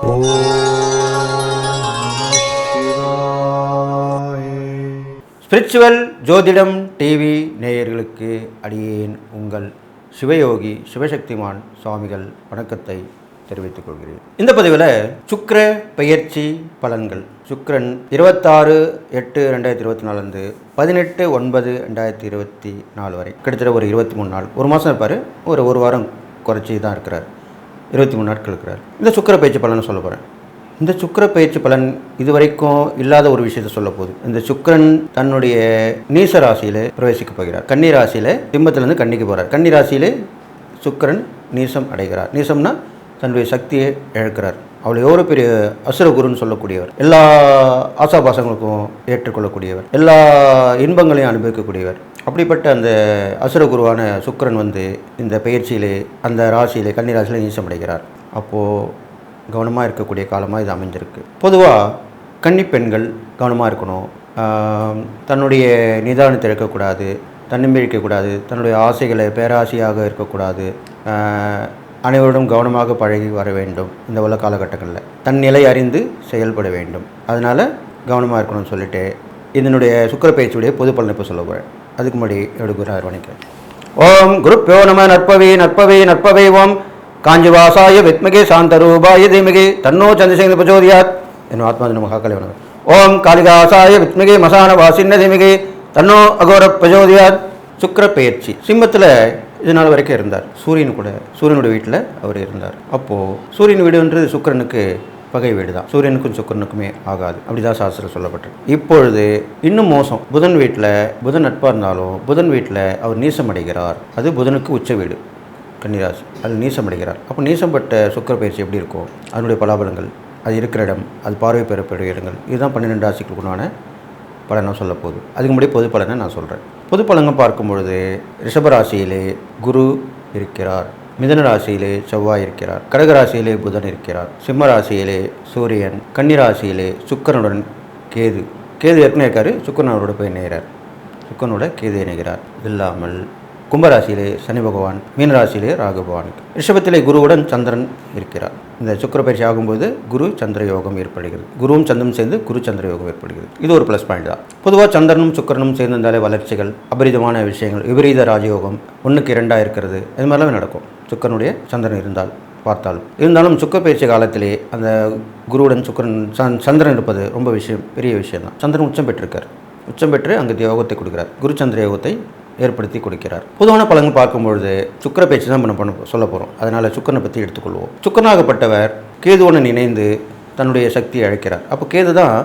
ஓம் சிவாய. ஸ்பிரிச்சுவல் ஜோதிடம் டிவி நேயர்களுக்கு அடியேன் உங்கள் சிவயோகி சிவசக்திமான் சுவாமிகள் வணக்கத்தை தெரிவித்துக் கொள்கிறேன். இந்த பதிவில் சுக்கிர பெயர்ச்சி பலன்கள். சுக்கிரன் 26/8/2024 18/9/2024 வரை கிட்டத்தட்ட ஒரு 23 நாள், ஒரு மாதம் இருப்பார். ஒரு வாரம் குறைச்சி தான் இருக்கிறார். 23 நாட்கள் இருக்கிறார். இந்த சுக்கிர பயிற்சி பலனை சொல்ல போகிறேன். இந்த சுக்கிர பயிற்சி பலன் இதுவரைக்கும் இல்லாத ஒரு விஷயத்தை சொல்ல போகுது. இந்த சுக்கிரன் தன்னுடைய நீச ராசியில் பிரவேசிக்க போகிறார். கன்னி ராசியில் சிம்மத்திலிருந்து கன்னிக்கு போகிறார். கன்னி ராசியிலே சுக்கிரன் நீசம் அடைகிறார். நீசம்னா தன்னுடைய சக்தியை இழக்கிறார். அவள் எவ்வளோ பெரிய அசுரகுருன்னு சொல்லக்கூடியவர், எல்லா ஆசாபாசங்களுக்கும் ஏற்றுக்கொள்ளக்கூடியவர், எல்லா இன்பங்களையும் அனுபவிக்கக்கூடியவர். அப்படிப்பட்ட அந்த அசுரகுருவான சுக்கிரன் இந்த பயிற்சியிலே அந்த ராசியிலே கன்னி ராசியிலே நீசமடைகிறார். அப்போது கவனமாக இருக்கக்கூடிய காலமாக இது அமைஞ்சிருக்கு. பொதுவாக கன்னி பெண்கள் கவனமாக இருக்கணும். தன்னுடைய நிதானத்தை இருக்கக்கூடாது, தன்னம்பிக்கை இருக்கக்கூடாது, தன்னுடைய ஆசைகளை பேராசையாக இருக்கக்கூடாது. அனைவரும் கவனமாக பழகி வர வேண்டும். இந்த உள்ள காலகட்டங்களில் தன் நிலை அறிந்து செயல்பட வேண்டும். அதனால் கவனமாக இருக்கணும்னு சொல்லிட்டு இதனுடைய சுக்கிர பயிற்சியுடைய பொது பலனை இப்போ சொல்ல போகிறேன். அதுக்கு முன்னாடி எடுக்கிறார் வணக்கம். ஓம் குருப்யோ நம. நற்பவே நற்பவே நற்பவே. ஓம் காஞ்சிவாசாய வித்மகே சாந்தரூபாய தீமகே தன்னோ சந்திரசேகர பிரச்சோதயாத். என் ஆத்மா நம காக்கலை வணக்கம். ஓம் காளிகாசாய வித்மகே மசான வாசின்ன தீமகே தன்னோ அகோர பிரச்சோதயாத். சுக்கிர பயிற்சி சிம்மத்தில் இது நாள் வரைக்கும் இருந்தார். சூரியனுடைய வீட்டில் அவர் இருந்தார். அப்போது சூரியன் வீடுன்றது சுக்கிரனுக்கு பகை வீடு தான். சூரியனுக்கும் சுக்கிரனுக்குமே ஆகாது, அப்படிதான் சாஸ்திரம் சொல்லப்பட்டிருக்கு. இப்பொழுது இன்னும் மோசம். புதன் வீட்டில் புதன் நட்பாக இருந்தாலும் புதன் வீட்டில் அவர் நீசமடைகிறார். அது புதனுக்கு உச்ச வீடு கன்னிராசி, அது நீசமடைகிறார். அப்போ நீசம்பட்ட சுக்கிர பயிற்சி எப்படி இருக்கும், அதனுடைய பலாபலங்கள், அது இருக்கிற இடம், அது பார்வை பெறக்கூடிய இடங்கள், இதுதான் 12 ராசிகளுக்குண்டான பலனை சொல்ல போகுது. அதுக்கு முன்னாடி பொது பலனை நான் சொல்கிறேன். பொது பலன்கள் பார்க்கும் பொழுது ரிஷபராசியிலே குரு இருக்கிறார், மிதுன ராசியிலே செவ்வாய் இருக்கிறார், கடகராசியிலே புதன் இருக்கிறார், சிம்ம ராசியிலே சூரியன், கன்னிராசியிலே சுக்கிரனுடன் கேது ஏற்கனவே இருக்காரு, சுக்கிரனோட போய் இணைகிறார், சுக்கிரனோட கேது இணைகிறார். இது இல்லாமல் கும்பராசியிலே சனி பகவான், மீனராசியிலே ராகு பகவான், ரிஷபத்திலே குருவுடன் சந்திரன் இருக்கிறார். இந்த சுக்கிர பயிற்சி ஆகும்போது குரு சந்திர யோகம் ஏற்படுகிறது. குருவும் சந்திரனும் சேர்ந்து குரு சந்திர யோகம் ஏற்படுகிறது. இது ஒரு ப்ளஸ் பாயிண்ட் தான். பொதுவாக சந்திரனும் சுக்கிரனும் சேர்ந்திருந்தாலே வளர்ச்சிகள், அபரிதமான விஷயங்கள், விபரீத ராஜயோகம் 1க்கு 2 இருக்கிறது, இது மாதிரிலாம் நடக்கும். சுக்கிரனுடைய சந்திரன் இருந்தாலும் சுக்கிர பயிற்சி காலத்திலே அந்த குருவுடன் சந்திரன் இருப்பது ரொம்ப பெரிய விஷயம் தான். சந்திரன் உச்சம் பெற்றிருக்கார். உச்சம் பெற்று அங்கே யோகத்தை கொடுக்கிறார். குரு சந்திர யோகத்தை ஏற்படுத்தி கொடுக்கிறார். பொதுவான பலன்கள் பார்க்கும்பொழுது சுக்கிர பயிற்சி தான் பண்ண சொல்ல போகிறோம். அதனால் சுக்கிரனை பற்றி எடுத்துக்கொள்வோம். சுக்கிரனாகப்பட்டவர் கேதுவுடன் இணைந்து தன்னுடைய சக்தியை அழைக்கிறார். அப்போ கேது தான்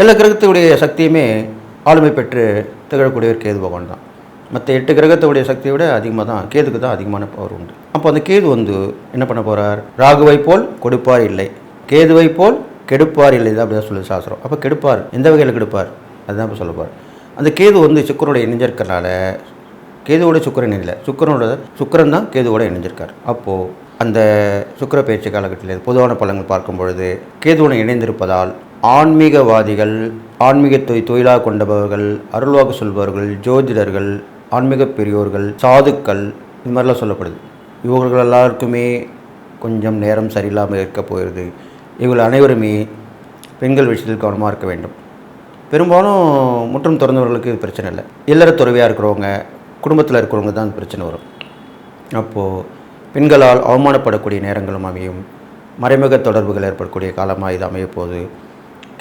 எல்லா கிரகத்துடைய சக்தியுமே ஆளுமை பெற்று திகழக்கூடியவர் கேது பகவான் தான். மற்ற 8 கிரகத்துடைய சக்தியை விட அதிகமாக தான் கேதுக்கு தான் அதிகமான பவர் உண்டு. அப்போ அந்த கேது என்ன பண்ண போகிறார், ராகுவை போல் கொடுப்பார் இல்லை, கேதுவை போல் கெடுப்பார் இல்லை, தான் அப்படி தான் சொல்லுது சாஸ்திரம். அப்போ கெடுப்பார் எந்த வகையில் கெடுப்பார் அதுதான் இப்போ சொல்ல போகிறார். அந்த கேது சுக்கிரனோட இணைஞ்சிருக்கிறனால, கேதுவோட சுக்கிரன் இல்லை, சுக்கிரன் தான் கேதுவோட இணைஞ்சிருக்கார். அப்போது அந்த சுக்கிர பயிற்சி காலகட்டத்தில் பொதுவான பலன்கள் பார்க்கும் பொழுது கேதுவோடு இணைந்திருப்பதால் ஆன்மீகவாதிகள், ஆன்மீகத்தை தொழிலாக கொண்டவர்கள், அருள்வாக்கு சொல்பவர்கள், ஜோதிடர்கள், ஆன்மீக பெரியோர்கள், சாதுக்கள், இது மாதிரிலாம் சொல்லப்படுது. இவர்கள் எல்லாருக்குமே கொஞ்சம் நேரம் சரியில்லாமல் இருக்க போகிறது. இவர்கள் அனைவருமே பெண்கள் விஷயத்தில் கவனமாக இருக்க வேண்டும். பெரும்பாலும் முற்றும் திறந்தவர்களுக்கு இது பிரச்சனை இல்லை. இல்லற துறவியாக இருக்கிறவங்க, குடும்பத்தில் இருக்கிறவங்க தான் பிரச்சனை வரும். அப்போது பெண்களால் அவமானப்படக்கூடிய நேரங்களும் அமையும். மறைமுக தொடர்புகள் ஏற்படக்கூடிய காலமாக இது அமையப்போகுது.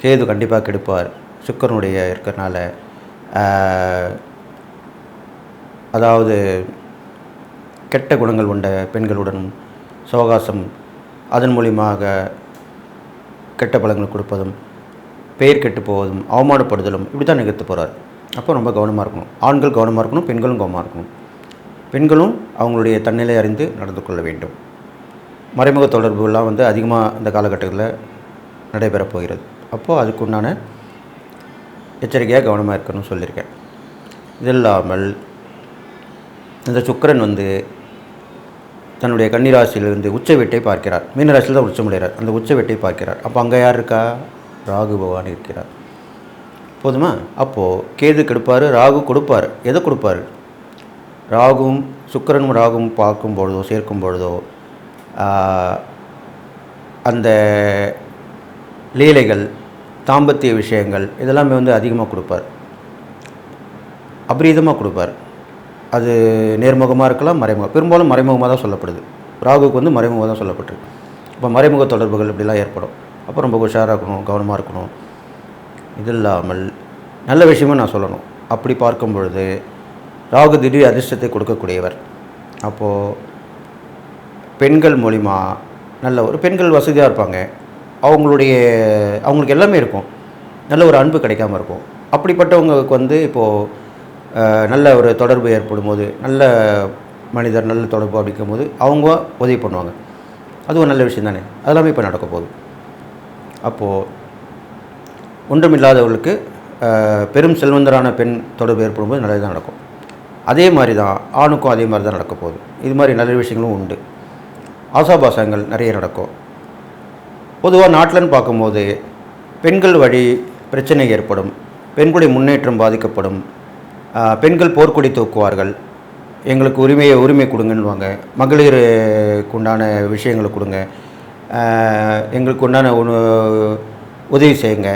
கேது கண்டிப்பாக கெடுப்பார். சுக்கிரனுடைய இருக்கிறனால அதாவது கெட்ட குணங்கள் கொண்ட பெண்களுடன் சவகாசம், அதன் மூலியமாக கெட்ட பலன்கள் கொடுப்பதும், பெயர் கெட்டு போவதும், அவமானப்படுதலும் இப்படி தான் நிகழ்த்து போகிறார். அப்போ ரொம்ப கவனமாக இருக்கணும். ஆண்கள் கவனமாக இருக்கணும், பெண்களும் கவனமாக இருக்கணும். பெண்களும் அவங்களுடைய தன்னிலை அறிந்து நடந்து கொள்ள வேண்டும். மறைமுக தொடர்புலாம் அதிகமாக இந்த காலகட்டத்தில் நடைபெறப் போகிறது. அப்போது அதுக்குண்டான எச்சரிக்கையாக கவனமாக இருக்கணும்னு சொல்லியிருக்கேன். இது இல்லாமல் இந்த சுக்கிரன் தன்னுடைய கன்னிராசியிலிருந்து உச்ச வீட்டை பார்க்கிறார். மீனராசியில் தான் உச்சமடைகிறார். அந்த உச்ச வீட்டை பார்க்கிறார். அப்போ அங்கே யார் இருக்கா, ராகு பகவான் இருக்கிறார். போதுமா? அப்போது கேது கெடுப்பார், ராகு கொடுப்பார். எதை கொடுப்பார்? ராகுவும் சுக்கிரனும் ராகுவும் பார்க்கும் பொழுதோ சேர்க்கும் பொழுதோ அந்த லீலைகள், தாம்பத்திய விஷயங்கள் இதெல்லாமே வந்து அதிகமாக கொடுப்பார், அபரீதமாக கொடுப்பார். அது நேர்முகமாக இருக்கலாம், பெரும்பாலும் மறைமுகமாக தான் சொல்லப்படுது. ராகுவுக்கு வந்து மறைமுகமாக தான் சொல்லப்பட்டிருக்கு. இப்போ மறைமுக தொடர்புகள் இப்படிலாம் ஏற்படும். அப்போ ரொம்ப உஷாராக இருக்கணும், கவனமாக இருக்கணும். இது இல்லாமல் நல்ல விஷயமும் நான் சொல்லணும். அப்படி பார்க்கும் பொழுது ராகு திடீர் அதிர்ஷ்டத்தை கொடுக்கக்கூடியவர். அப்போது பெண்கள் மூலிமா நல்ல ஒரு பெண்கள் வசதியாக இருப்பாங்க, அவங்களுக்கு எல்லாமே இருக்கும், நல்ல ஒரு அன்பு கிடைக்காமல் இருக்கும். அப்படிப்பட்டவங்களுக்கு வந்து இப்போது நல்ல ஒரு தொடர்பு ஏற்படும் போது, நல்ல மனிதர் நல்ல தொடர்பு அப்படிக்கும் போது அவங்க உதவி பண்ணுவாங்க. அது ஒரு நல்ல விஷயம் தானே. அதெல்லாமே இப்போ நடக்க போகுது. அப்போது ஒன்றுமில்லாதவர்களுக்கு பெரும் செல்வந்தரான பெண் தொடர்பு ஏற்படும்போது நல்லது தான் நடக்கும். அதே மாதிரி தான் ஆணுக்கும் அதே மாதிரி தான் நடக்க போகுது. இது மாதிரி நல்ல விஷயங்களும் உண்டு. ஆசாபாசங்கள் நிறைய நடக்கும். பொதுவாக நாட்டில்னு பார்க்கும்போது பெண்கள் வழி பிரச்சனை ஏற்படும், பெண்களுடைய முன்னேற்றம் பாதிக்கப்படும், பெண்கள் போர்க்கொடி தூக்குவார்கள், எங்களுக்கு உரிமை கொடுங்கன்னுவாங்க, மகளிருக்கு உண்டான விஷயங்களை கொடுங்க, எங்களுக்கு உண்டான உதவி செய்யுங்க,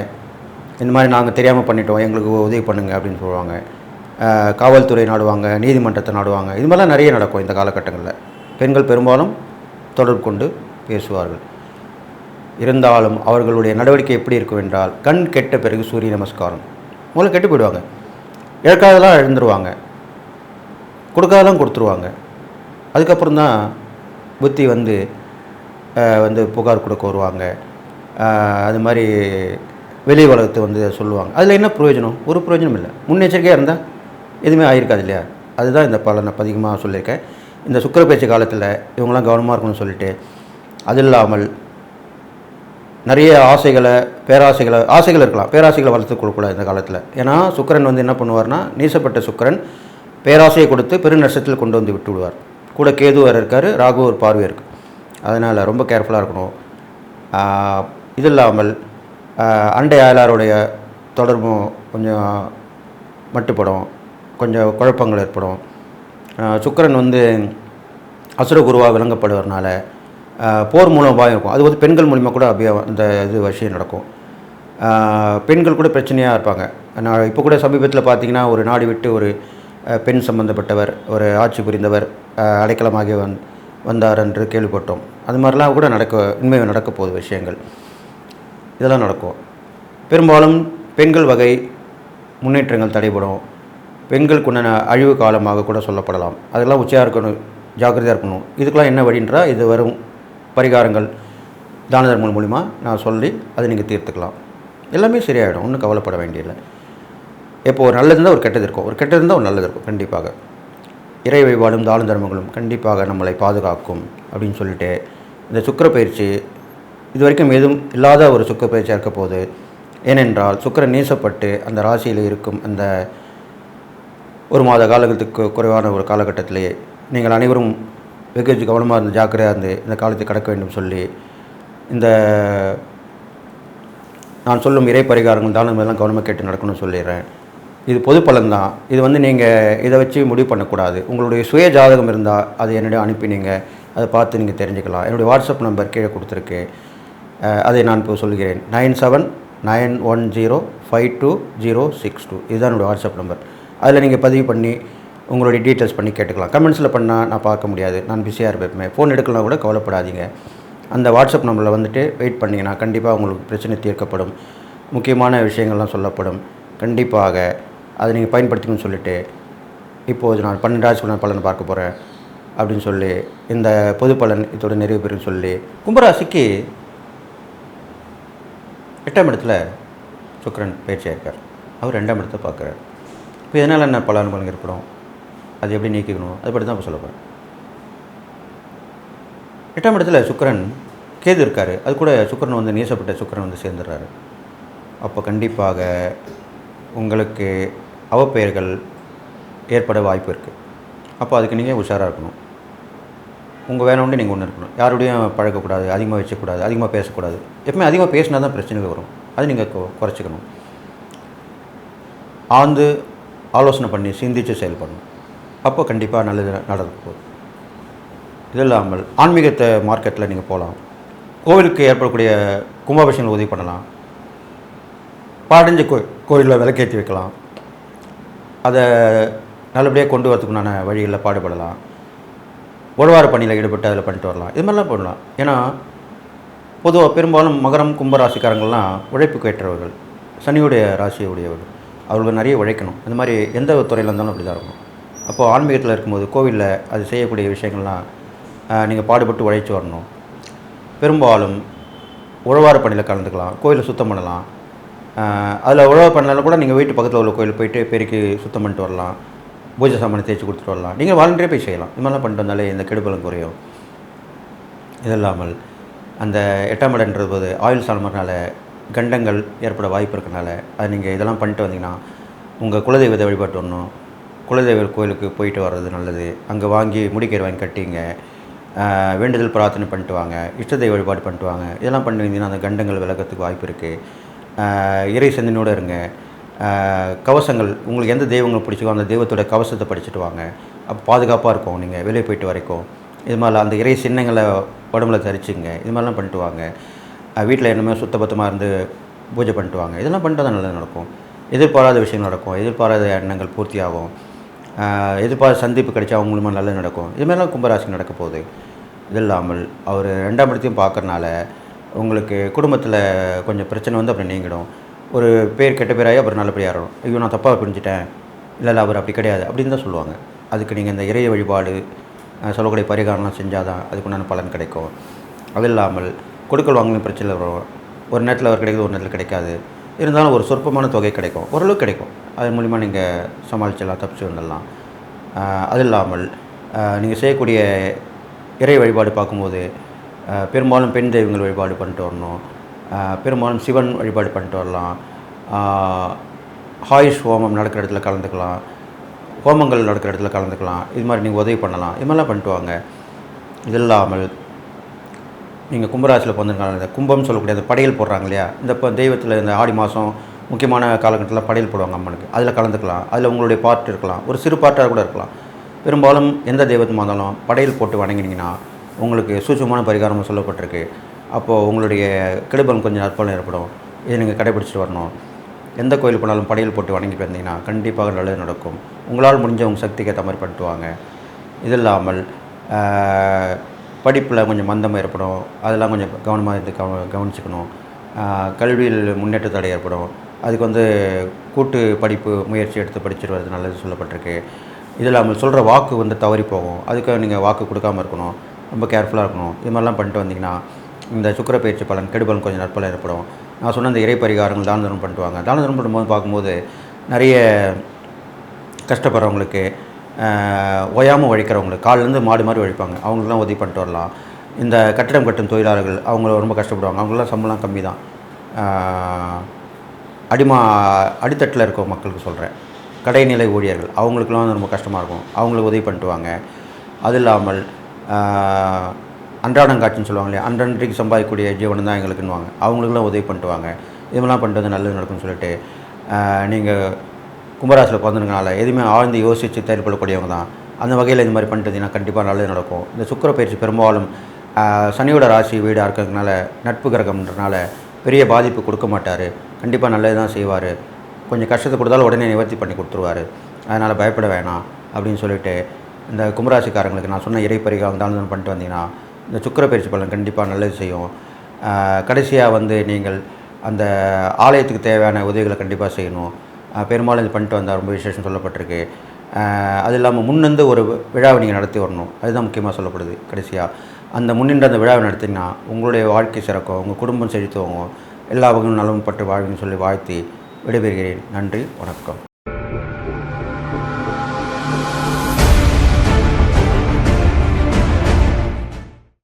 இந்த மாதிரி நாங்கள் தெரியாமல் பண்ணிட்டோம், எங்களுக்கு உதவி பண்ணுங்க அப்படின்னு சொல்லுவாங்க. காவல்துறை நாடுவாங்க, நீதிமன்றத்தை நாடுவாங்க. இது மாதிரிலாம் நிறைய நடக்கும் இந்த காலகட்டங்களில். பெண்கள் பெரும்பாலும் தொடர்பு கொண்டு பேசுவார்கள். இருந்தாலும் அவர்களுடைய நடவடிக்கை எப்படி இருக்கும் என்றால், கண் கெட்ட பிறகு சூரிய நமஸ்காரம். முதல்ல கெட்டு போயிடுவாங்க, இழக்காதெல்லாம் இழந்துருவாங்க, கொடுக்காதெல்லாம் கொடுத்துருவாங்க. அதுக்கப்புறம் தான் புத்தி வந்து புகார் கொடுக்க வருவாங்க. அது மாதிரி வெளி உலகத்தை வந்து சொல்லுவாங்க. அதில் என்ன பிரயோஜனம்? ஒரு பிரயோஜனம் இல்லை. முன்னெச்சரிக்கையாக இருந்தால் எதுவுமே ஆகிருக்காது இல்லையா? அதுதான் இந்த பலனை அதிகமாக சொல்லியிருக்கேன். இந்த சுக்கிர பயிற்சி காலத்தில் இவங்களாம் கவனமாக இருக்கணும்னு சொல்லிட்டு, அது இல்லாமல் நிறைய ஆசைகள் இருக்கலாம், பேராசைகளை வளர்த்து கொடுக்கக்கூடாது இந்த காலத்தில். ஏன்னா சுக்கிரன் வந்து என்ன பண்ணுவார்னா, நீசப்பட்ட சுக்கிரன் பேராசையை கொடுத்து பெரு நஷ்டத்தில் கொண்டு வந்து விட்டு விடுவார். கூட கேது வேறு இருக்கார், ராகு ஒரு பார்வை இருக்குது. அதனால் ரொம்ப கேர்ஃபுல்லாக இருக்கணும். இது இல்லாமல் அண்டை அயலாருடைய தொடர்பும் கொஞ்சம் மட்டுப்படும், கொஞ்சம் குழப்பங்கள் ஏற்படும். சுக்கிரன் வந்து அசுர குருவாக விளங்கப்படுவதனால போர் மூலமாக இருக்கும். அது வந்து பெண்கள் மூலிமா கூட இந்த விஷயம் நடக்கும். பெண்கள் கூட பிரச்சனையாக இருப்பாங்க. நான் இப்போ கூட சமீபத்தில் பார்த்தீங்கன்னா, ஒரு நாடு விட்டு ஒரு பெண் சம்பந்தப்பட்டவர், ஒரு ஆட்சி புரிந்தவர் அடைக்கலமாகி வந்தார் என்று கேள்விப்பட்டோம். அது மாதிரிலாம் கூட உண்மையாக நடக்க போகுது விஷயங்கள். இதெல்லாம் நடக்கும். பெரும்பாலும் பெண்கள் வகை முன்னேற்றங்கள் தடைபடும். பெண்களுக்கு உண்டான அழிவு காலமாக கூட சொல்லப்படலாம். அதெல்லாம் உச்சியாக இருக்கணும், ஜாக்கிரதையாக இருக்கணும். இதுக்கெல்லாம் என்ன வழின்றா, இது வரும் பரிகாரங்கள் தான தர்மங்கள் மூலிமா நான் சொல்லி அதை நீங்கள் தீர்த்துக்கலாம். எல்லாமே சரியாயிடும், ஒன்றும் கவலைப்பட வேண்டியதில்லை. எப்போ ஒரு நல்லது இருந்தால் ஒரு கெட்டது இருக்கும், ஒரு கெட்டது இருந்தால் ஒரு நல்லது இருக்கும். கண்டிப்பாக இறை வழிபாடும் தான தர்மங்களும் கண்டிப்பாக நம்மளை பாதுகாக்கும் அப்படின்னு சொல்லிட்டு, இந்த சுக்கிர பயிற்சி இது வரைக்கும் எதுவும் இல்லாத ஒரு சுக்கிர பயிற்சியாக இருக்க போகுது. ஏனென்றால் சுக்கிரன் நீசப்பட்டு அந்த ராசியில் இருக்கும் அந்த ஒரு மாத காலத்துக்கு குறைவான ஒரு காலகட்டத்திலேயே நீங்கள் அனைவரும் வெகு கவனமாக இருந்து ஜாக்கிரதையாக இருந்து இந்த காலத்தை கடக்க வேண்டும் சொல்லி, இந்த நான் சொல்லும் இறை பரிகாரங்கள் தானம் எல்லாம் கவனமாக கேட்டு நடக்கணும்னு சொல்லிடுறேன். இது பொது பலன்தான். இது வந்து நீங்கள் இதை வச்சு முடிவு பண்ணக்கூடாது. உங்களுடைய சுய ஜாதகம் இருந்தால் அதை என்னிடம் அனுப்பி நீங்கள் அதை பார்த்து நீங்கள் தெரிஞ்சுக்கலாம். என்னுடைய வாட்ஸ்அப் நம்பர் கீழே கொடுத்துருக்கு, அதை நான் இப்போ சொல்கிறேன். 9791052062. இதுதான் என்னுடைய வாட்ஸ்அப் நம்பர். அதில் நீங்கள் பதிவு பண்ணி உங்களுடைய டீட்டெயில்ஸ் பண்ணி கேட்டுக்கலாம். கமெண்ட்ஸில் பண்ணால் நான் பார்க்க முடியாது, நான் பிஸியாக இருப்பேன். ஃபோன் எடுக்கலாம் கூட கவலைப்படாதீங்க. அந்த வாட்ஸ்அப் நம்பரில் வந்துட்டு வெயிட் பண்ணிங்கன்னா கண்டிப்பாக உங்களுக்கு பிரச்சனை தீர்க்கப்படும், முக்கியமான விஷயங்கள்லாம் சொல்லப்படும். கண்டிப்பாக அதை நீங்கள் பயன்படுத்திக்கணும்னு சொல்லிவிட்டு, இப்போது நான் 12 ராசி பலன் பார்க்க போகிறேன் அப்படின்னு சொல்லி இந்த பொது பலன் இதோட நிறைவு பெறும் சொல்லி, கும்பராசிக்கு 8ஆம் இடத்துல சுக்கிரன் பயிற்சியாக இருக்கார். அவர் 2ஆம் இடத்தை பார்க்குறார். இப்போ இதனால் என்ன பலன் ஏற்படும், அது எப்படி நீக்கிக்கணும், அதை பற்றி தான் இப்போ சொல்ல போகிறேன். 8ஆம் இடத்துல சுக்கிரன் கேது இருக்கார். அது கூட சுக்கிரன் வந்து நீசப்பட்ட சுக்கிரன் வந்து சேர்ந்துடுறாரு. அப்போ கண்டிப்பாக உங்களுக்கு அவப்பெயர்கள் ஏற்பட வாய்ப்பு இருக்குது. அப்போ அதுக்கு நீங்கள் உஷாராக இருக்கணும். உங்கள் வேணும்னு நீங்கள் ஒன்று இருக்கணும். யாரோடையும் பழகக்கூடாது, அதிகமாக வச்சக்கூடாது, அதிகமாக பேசக்கூடாது. எப்பவுமே அதிகமாக பேசினா தான் பிரச்சனைகள் வரும். அது நீங்கள் குறைச்சிக்கணும். ஆழ்ந்து ஆலோசனை பண்ணி சிந்தித்து செயல்படணும். அப்போ கண்டிப்பாக நல்லது நடக்க போகுது. இது இல்லாமல் ஆன்மீகத்தை மார்க்கெட்டில் நீங்கள் போகலாம். கோவிலுக்கு ஏற்படக்கூடிய கும்பாபிஷேகங்கள் உதவி பண்ணலாம். பாடஞ்ச கோயிலில் விளக்கேற்றி வைக்கலாம். அதை நல்லபடியாக கொண்டு வரதுக்குண்டான வழிகளில் பாடுபடலாம். உழவார பணியில் ஈடுபட்டு அதில் பண்ணிட்டு வரலாம். இது மாதிரிலாம் பண்ணலாம். ஏன்னா பொதுவாக பெரும்பாலும் மகரம் கும்ப ராசிக்காரங்கள்லாம் உழைப்புக்கு ஏற்றவர்கள், சனியுடைய ராசியை உடையவர்கள். அவர்கள் நிறைய உழைக்கணும். இந்த மாதிரி எந்த துறையில் இருந்தாலும் அப்படி தான் இருக்கணும். அப்போது ஆன்மீகத்தில் இருக்கும்போது கோவிலில் அது செய்யக்கூடிய விஷயங்கள்லாம் நீங்கள் பாடுபட்டு உழைச்சி வரணும். பெரும்பாலும் உழவார பணியில் கலந்துக்கலாம். கோயிலை சுத்தம் பண்ணலாம். அதில் உழவார பண்ணலாம் கூட நீங்கள் வீட்டு பக்கத்தில் உள்ள கோயில் போய்ட்டு பெருக்கி சுத்தம் பண்ணிட்டு வரலாம். பூஜை சாமானை தேய்ச்சி கொடுத்துட்டு வரலாம். நீங்கள் வாலண்டியராக போய் செய்யலாம். இது மாதிரிலாம் பண்ணிட்டு வந்தாலே இந்த கெடுபலம் குறையும். இது இல்லாமல் அந்த 8ஆம் இடன்றது போது ஆயுள் சாலமர்னால கண்டங்கள் ஏற்பட வாய்ப்பு இருக்கனால அது நீங்கள் இதெல்லாம் பண்ணிட்டு வந்தீங்கன்னா உங்கள் குலதெய்வத்தை வழிபாட்டு வரணும். குலதெய்வ கோயிலுக்கு போயிட்டு வர்றது நல்லது. அங்கே வாங்கி முடிக்கீரை வாங்கி கட்டிங்க. வேண்டுதல் பிரார்த்தனை பண்ணிட்டு வாங்க. இஷ்ட தெய்வ வழிபாடு பண்ணிட்டு வாங்க. இதெல்லாம் பண்ணி வந்தீங்கன்னா அந்த கண்டங்கள் விலகிறதுக்கு வாய்ப்பு இருக்குது. இறை சிந்தனையோடு இருங்க. கவசங்கள் உங்களுக்கு எந்த தெய்வங்கள் பிடிச்சிக்கோ அந்த தெய்வத்தோட கவசத்தை படிச்சுட்டு வாங்க. அப்போ பாதுகாப்பாக இருக்கும் நீங்கள் வெளியே போயிட்டு வரைக்கும். இது மாதிரிலாம் அந்த இறை சின்னங்களை உடம்புல தரிச்சுங்க. இது மாதிரிலாம் பண்ணிட்டு வாங்க. வீட்டில் என்னமே சுத்தபத்தமாக இருந்து பூஜை பண்ணிட்டு வாங்க. இதெல்லாம் பண்ணிட்டு தான் நல்லது நடக்கும். எதிர்பாராத விஷயங்கள் நடக்கும். எதிர்பாராத எண்ணங்கள் பூர்த்தி ஆகும். எதிர்பாராத சந்திப்பு கிடைச்சா அவங்க மூலமாக நல்லது நடக்கும். இதுமாதிரிலாம் கும்பராசிக்கு நடக்க போகுது. இது இல்லாமல் அவர் 2ஆம் இடத்தையும் பார்க்கறனால உங்களுக்கு குடும்பத்தில் கொஞ்சம் பிரச்சனை வந்து அப்படி நீங்கிடும். ஒரு பேர் கெட்ட பேராகி அப்புறம் நல்லபடியாக ஆகணும். ஐயோ நான் தப்பாக புரிஞ்சிட்டேன், இல்லை அவர் அப்படி கிடையாது அப்படின்னு தான் சொல்லுவாங்க. அதுக்கு நீங்கள் இந்த இறை வழிபாடு சொல்லக்கூடிய பரிகாரம்லாம் செஞ்சால் தான் அதுக்குண்டான பலன் கிடைக்கும். அது இல்லாமல் கொடுக்கல் வாங்கலும் பிரச்சனை வரும். ஒரு நேரத்தில் அவர் கிடைக்குது, ஒரு நேரத்தில் கிடைக்காது. இருந்தாலும் ஒரு சொற்பமான தொகை கிடைக்கும், ஓரளவுக்கு கிடைக்கும். அது மூலிமா நீங்கள் சமாளிச்சிடலாம், தப்பிச்சு வந்துடலாம். அது இல்லாமல் நீங்கள் செய்யக்கூடிய இறை வழிபாடு பார்க்கும்போது பெரும்பாலும் பெண் தெய்வங்கள் வழிபாடு பண்ணிட்டு வரணும். பெரும்பாலும் சிவன் வழிபாடு பண்ணிட்டு வரலாம். ஆயுஷ் ஹோமம் நடக்கிற இடத்துல கலந்துக்கலாம். ஹோமங்கள் நடக்கிற இடத்துல கலந்துக்கலாம். இது மாதிரி நீங்கள் உதவி பண்ணலாம். இது மாதிரிலாம் பண்ணிட்டு வாங்க. இது இல்லாமல் நீங்கள் கும்பராசியில் பிறந்திருக்காங்க, இந்த கும்பம்னு சொல்லக்கூடிய அந்த படையல் போடுறாங்க இல்லையா, இந்த இப்போ தெய்வத்தில் இந்த ஆடி மாதம் முக்கியமான காலகட்டத்தில் படையல் போடுவாங்க அம்மனுக்கு. அதில் கலந்துக்கலாம். அதில் உங்களுடைய பார்ட் இருக்கலாம், ஒரு சிறு பார்ட்டாக கூட இருக்கலாம். பெரும்பாலும் எந்த தெய்வத்துமாக இருந்தாலும் படையல் போட்டு வணங்கினீங்கன்னா உங்களுக்கு சூட்சமான பரிகாரமும் சொல்லப்பட்டிருக்கு. அப்போது உங்களுடைய கெடுபலம் கொஞ்சம் நற்பலன் ஏற்படும். இதை நீங்கள் கடைபிடிச்சிட்டு வரணும். எந்த கோயில் போனாலும் படையல் போட்டு வணங்கிட்டு வந்தீங்கன்னா கண்டிப்பாக நல்லது நடக்கும். உங்களால் முடிஞ்ச உங்கள் சக்திக்கு ஏற்ற மாதிரி பண்ணிட்டு வாங்க. இது இல்லாமல் படிப்பில் கொஞ்சம் மந்தம் ஏற்படும். அதெல்லாம் கொஞ்சம் கவனமாக இருந்து கவனிச்சுக்கணும். கல்வியில் முன்னேற்ற தடை ஏற்படும். அதுக்கு வந்து கூட்டு படிப்பு முயற்சி எடுத்து படிச்சுட்டு வரது நல்லது சொல்லப்பட்டிருக்கு. இது இல்லாமல் சொல்கிற வாக்கு வந்து தவறி போகும். அதுக்கு நீங்கள் வாக்கு கொடுக்காமல் இருக்கணும். ரொம்ப கேர்ஃபுல்லாக இருக்கணும். இது மாதிரிலாம் பண்ணிட்டு வந்தீங்கன்னா இந்த சுக்கிர பயிற்சி பலன் கெடுபலன் கொஞ்சம் நற்பலன் ஏற்படும். நான் சொன்ன இந்த இறை பரிகாரங்கள் தான தர்மம் பண்ணிட்டு வாங்க. தான தர்மம் பண்ணும்போது பார்க்கும்போது நிறைய கஷ்டப்படுறவங்களுக்கு, ஓயாமல் உழைக்கிறவங்களுக்கு, காலிலேருந்து மாடு மாதிரி உழைப்பாங்க, அவங்களுக்குலாம் உதவி பண்ணிட்டு வரலாம். இந்த கட்டிடம் கட்டும் தொழிலாளர்கள் அவங்க ரொம்ப கஷ்டப்படுவாங்க. அவங்களாம் சம்பளம் கம்மி தான். அடித்தட்டில் இருக்க மக்களுக்கு சொல்கிறேன், கடைநிலை ஊழியர்கள் அவங்களுக்குலாம் ரொம்ப கஷ்டமாக இருக்கும். அவங்களுக்கு உதவி பண்ணிட்டு வாங்க. அது இல்லாமல் அன்றாடங்காட்சின்னு சொல்லுவாங்க இல்லையா, அன்றன்றைக்கு சம்பாதிக்கக்கூடிய ஜீவனம் தான் எங்களுக்குன்னுவாங்க. அவங்களுக்குலாம் உதவி பண்ணிட்டு வாங்க. இதெல்லாம் பண்ணிட்டு வந்து நல்லது நடக்கும்னு சொல்லிட்டு நீங்கள் கும்பராசியில் பிறந்ததுனால எதுவுமே ஆழ்ந்து யோசித்து செயல்படக்கூடியவங்க தான். அந்த வகையில் இந்த மாதிரி பண்ணிட்டு வந்தீங்கன்னா கண்டிப்பாக நல்லது நடக்கும். இந்த சுக்கிர பயிற்சி பெரும்பாலும் சனியோட ராசி வீடாக இருக்கிறதுனால, நட்பு கிரகம்ன்றனால பெரிய பாதிப்பு கொடுக்க மாட்டார். கண்டிப்பாக நல்லது தான் செய்வார். கொஞ்சம் கஷ்டத்தை கொடுத்தாலும் உடனே நிவர்த்தி பண்ணி கொடுத்துருவார். அதனால் பயப்பட வேணாம் அப்படின்னு சொல்லிட்டு இந்த கும்பராசிக்காரங்களுக்கு நான் சொன்ன இறை பரிகாரம் தானம் பண்ணிட்டு வந்தீங்கன்னா இந்த சுக்கிர பயிற்சி பலன் கண்டிப்பாக நல்லது செய்யும். கடைசியாக வந்து நீங்கள் அந்த ஆலயத்துக்கு தேவையான உதவிகளை கண்டிப்பாக செய்யணும். பெரும்பாலும் இது பண்ணிட்டு வந்தால் ரொம்ப விசேஷம் சொல்லப்பட்டிருக்கு. அது இல்லாமல் முன்னிருந்து ஒரு விழாவை நீங்கள் நடத்தி வரணும். அதுதான் முக்கியமாக சொல்லப்படுது. கடைசியாக அந்த முன்னின்று அந்த விழாவை நடத்திங்கன்னா உங்களுடைய வாழ்க்கை சிறக்கும், உங்கள் குடும்பம் செழித்துவங்க, எல்லா வகையும் நலமும் பட்டு வாழ்வின்னு சொல்லி வாழ்த்தி விடைபெறுகிறேன். நன்றி, வணக்கம்.